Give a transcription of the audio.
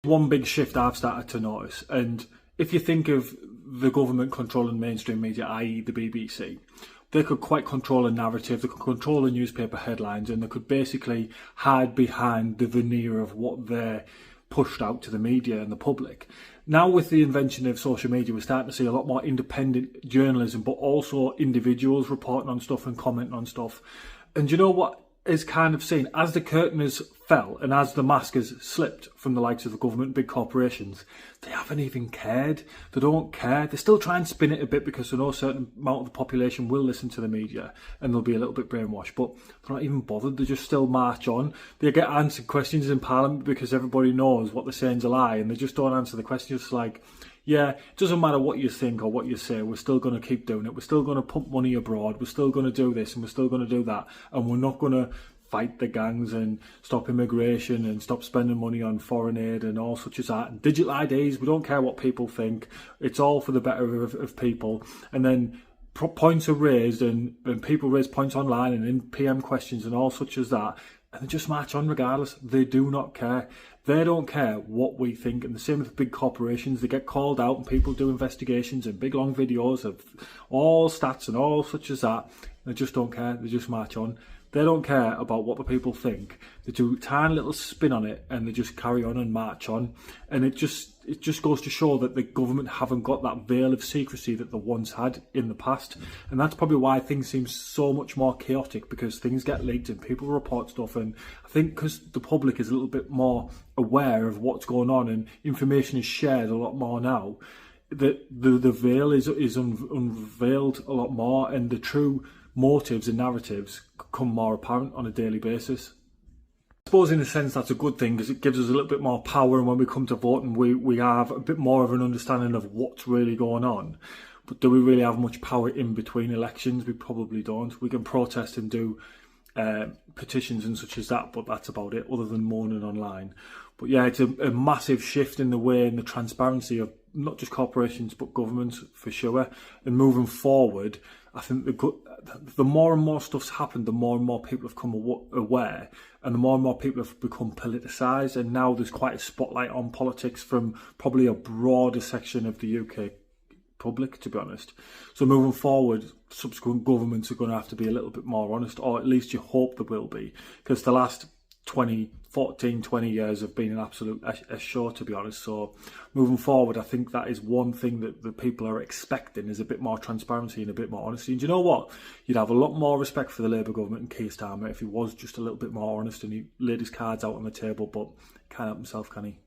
One big shift I've started to notice, and if you think of the government controlling mainstream media, i.e. the BBC, they could quite control a narrative, they could control the newspaper headlines, and they could basically hide behind the veneer of what they're pushed out to the media and the public. Now with the invention of social media, we're starting to see a lot more independent journalism, but also individuals reporting on stuff and commenting on stuff. And you know what is kind of seen? As the curtain has fell and as the mask has slipped from the likes of the government, big corporations, they haven't even cared. They don't care. They still try and spin it a bit because they know a certain amount of the population will listen to the media and they'll be a little bit brainwashed, but they're not even bothered. They just still march on. They get answered questions in Parliament because everybody knows what they're saying's a lie, and they just don't answer the questions. It's like, yeah, it doesn't matter what you think or what you say, we're still going to keep doing it. We're still going to pump money abroad. We're still going to do this and we're still going to do that. And we're not going to fight the gangs and stop immigration and stop spending money on foreign aid and all such as that. And digital IDs, we don't care what people think. It's all for the better of people. And then points are raised and people raise points online and in PM questions and all such as that. And they just march on regardless. They do not care. They don't care what we think. And the same with big corporations. They get called out and people do investigations and big long videos of all stats and all such as that. They just don't care. They just march on. They don't care about what the people think. They do a tiny little spin on it and they just carry on and march on. And it just goes to show that the government haven't got that veil of secrecy that they once had in the past. And that's probably why things seem so much more chaotic, because things get leaked and people report stuff. And I think because the public is a little bit more aware of what's going on and information is shared a lot more now, the veil is unveiled a lot more, and the true motives and narratives become more apparent on a daily basis. I suppose in a sense that's a good thing, because it gives us a little bit more power, and when we come to voting we have a bit more of an understanding of what's really going on. But do we really have much power in between elections? We probably don't. We can protest and do petitions and such as that, but that's about it, other than moaning online. But yeah, it's a massive shift in the way and the transparency of not just corporations but governments, for sure. And moving forward, I think the more and more stuff's happened, the more and more people have come aware, and the more and more people have become politicised. And now there's quite a spotlight on politics from probably a broader section of the UK public, to be honest. So moving forward, subsequent governments are going to have to be a little bit more honest, or at least you hope they will be, because the last 20 years have been an absolute show, to be honest. So moving forward, I think that is one thing that the people are expecting, is a bit more transparency and a bit more honesty. And you know what? You'd have a lot more respect for the Labour government and Keir Starmer if he was just a little bit more honest and he laid his cards out on the table, but can't help himself, can he?